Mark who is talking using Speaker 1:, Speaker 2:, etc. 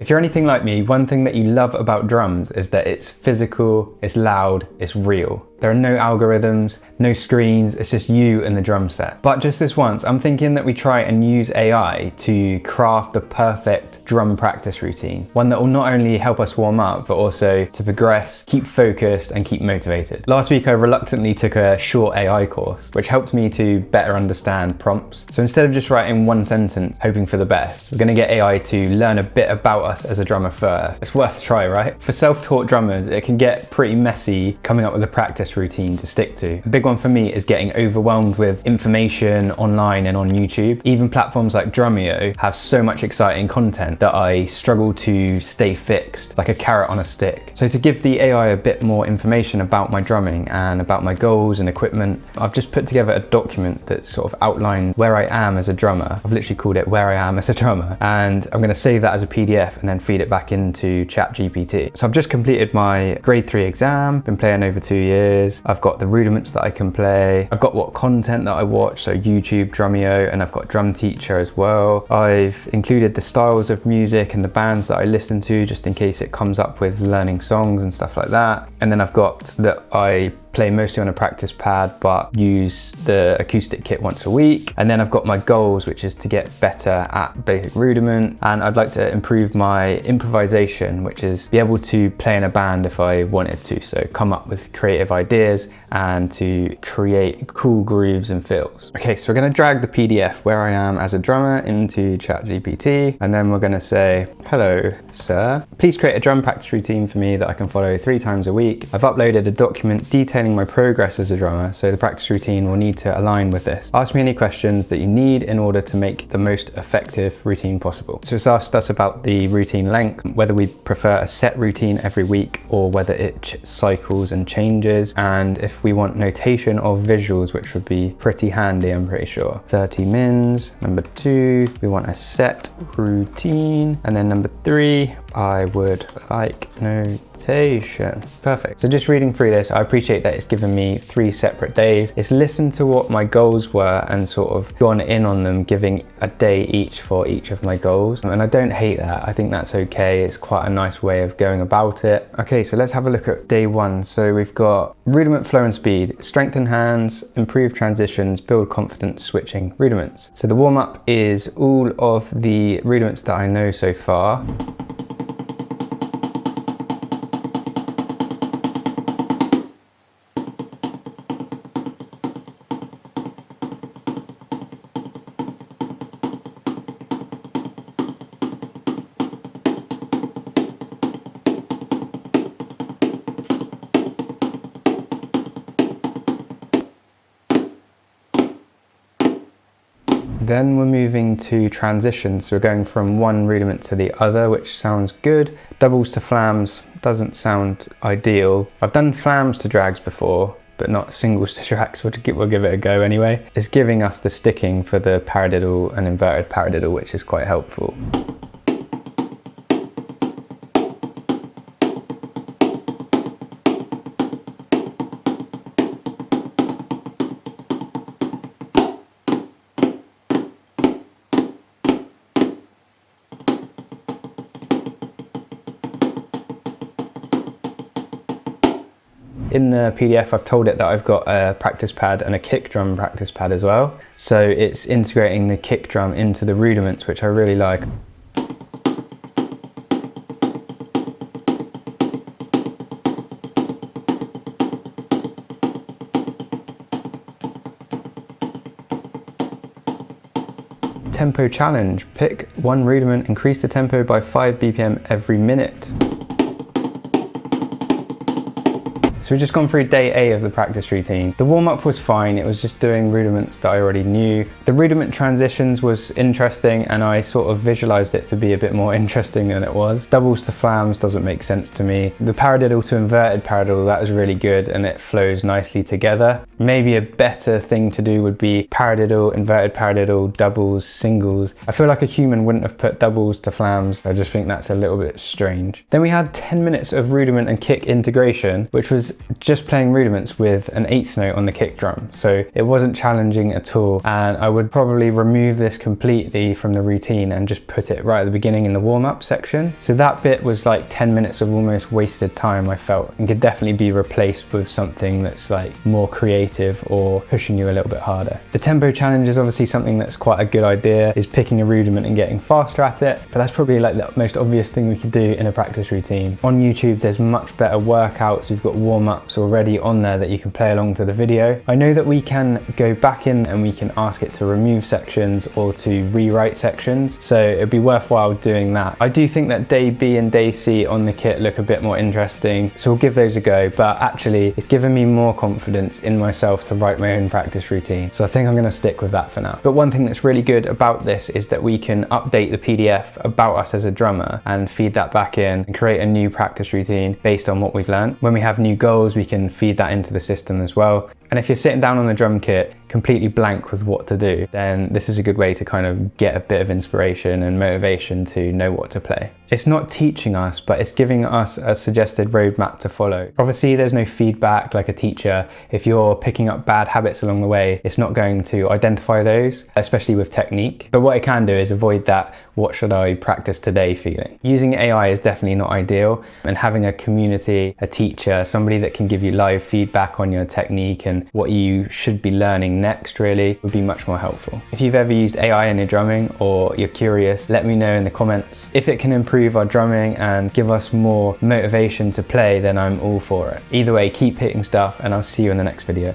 Speaker 1: If you're anything like me, one thing that you love about drums is that it's physical, it's loud, it's real. There are no algorithms, no screens, it's just you and the drum set. But just this once, I'm thinking that we try and use AI to craft the perfect drum practice routine. One that will not only help us warm up, but also to progress, keep focused and keep motivated. Last week, I reluctantly took a short AI course, which helped me to better understand prompts. So instead of just writing one sentence, hoping for the best, we're gonna get AI to learn a bit about us as a drummer first. It's worth a try, right? For self-taught drummers, it can get pretty messy coming up with a practice routine to stick to. A big one for me is getting overwhelmed with information online and on YouTube. Even platforms like Drumeo have so much exciting content that I struggle to stay fixed, like a carrot on a stick. So to give the AI a bit more information about my drumming and about my goals and equipment, I've just put together a document that's sort of outlined where I am as a drummer. I've literally called it Where I Am as a Drummer, and I'm gonna save that as a PDF and then feed it back into ChatGPT. So I've just completed my grade 3 exam, been playing over 2 years. I've got the rudiments that I can play. I've got what content that I watch, so YouTube, Drumeo, and I've got Drum Teacher as well. I've included the styles of music and the bands that I listen to, just in case it comes up with learning songs and stuff like that. And then I've got that I play mostly on a practice pad, but use the acoustic kit once a week. And then I've got my goals, which is to get better at basic rudiment. And I'd like to improve my improvisation, which is be able to play in a band if I wanted to. So come up with creative ideas and to create cool grooves and fills. Okay, so we're gonna drag the PDF Where I Am as a Drummer into ChatGPT. And then we're gonna say, hello, sir. Please create a drum practice routine for me that I can follow 3 times a week. I've uploaded a document detailing my progress as a drummer, so the practice routine will need to align with this. Ask me any questions that you need in order to make the most effective routine possible. So it's asked us about the routine length, whether we prefer a set routine every week or whether it cycles and changes, and if we want notation or visuals, which would be pretty handy, I'm pretty sure. 30 mins. Number 2, we want a set routine. And then number 3, I would like notation. Perfect. So just reading through this, I appreciate that it's given me 3 separate days. It's listened to what my goals were and sort of gone in on them, giving a day each for each of my goals. And I don't hate that. I think that's okay. It's quite a nice way of going about it. Okay, so let's have a look at day 1. So we've got rudiment flow and speed, strengthen hands, improve transitions, build confidence, switching rudiments. So the warm-up is all of the rudiments that I know so far. Then we're moving to transitions. So we're going from one rudiment to the other, which sounds good. Doubles to flams doesn't sound ideal. I've done flams to drags before, but not singles to drags. We'll give it a go anyway. It's giving us the sticking for the paradiddle and inverted paradiddle, which is quite helpful. In the PDF, I've told it that I've got a practice pad and a kick drum practice pad as well. So it's integrating the kick drum into the rudiments, which I really like. Tempo challenge. Pick one rudiment, increase the tempo by 5 BPM every minute. So we've just gone through day A of the practice routine. The warm-up was fine, it was just doing rudiments that I already knew. The rudiment transitions was interesting and I sort of visualized it to be a bit more interesting than it was. Doubles to flams doesn't make sense to me. The paradiddle to inverted paradiddle, that was really good and it flows nicely together. Maybe a better thing to do would be paradiddle, inverted paradiddle, doubles, singles. I feel like a human wouldn't have put doubles to flams. I just think that's a little bit strange. Then we had 10 minutes of rudiment and kick integration, which was just playing rudiments with an 8th note on the kick drum. So it wasn't challenging at all. And I would probably remove this completely from the routine and just put it right at the beginning in the warm-up section. So that bit was like 10 minutes of almost wasted time, I felt, and could definitely be replaced with something that's like more creative or pushing you a little bit harder. The tempo challenge is obviously something that's quite a good idea, is picking a rudiment and getting faster at it, but that's probably like the most obvious thing we could do in a practice routine. On YouTube, there's much better workouts. We've got warm-ups already on there that you can play along to the video. I know that we can go back in and we can ask it to remove sections or to rewrite sections, so it'd be worthwhile doing that. I do think that day B and day C on the kit look a bit more interesting, so we'll give those a go, but actually it's given me more confidence in myself to write my own practice routine, so I think I'm going to stick with that for now. But one thing that's really good about this is that we can update the PDF about us as a drummer and feed that back in and create a new practice routine based on what we've learned. When we have new goals, we can feed that into the system as well. And if you're sitting down on the drum kit completely blank with what to do, then this is a good way to kind of get a bit of inspiration and motivation to know what to play. It's not teaching us, but it's giving us a suggested roadmap to follow. Obviously, there's no feedback like a teacher. If you're picking up bad habits along the way, it's not going to identify those, especially with technique. But what it can do is avoid that "what should I practice today" feeling. Using AI is definitely not ideal, and having a community, a teacher, somebody that can give you live feedback on your technique and what you should be learning next really would be much more helpful. If you've ever used AI in your drumming or you're curious, let me know in the comments. If it can improve our drumming and give us more motivation to play, then I'm all for it. Either way, keep hitting stuff and I'll see you in the next video.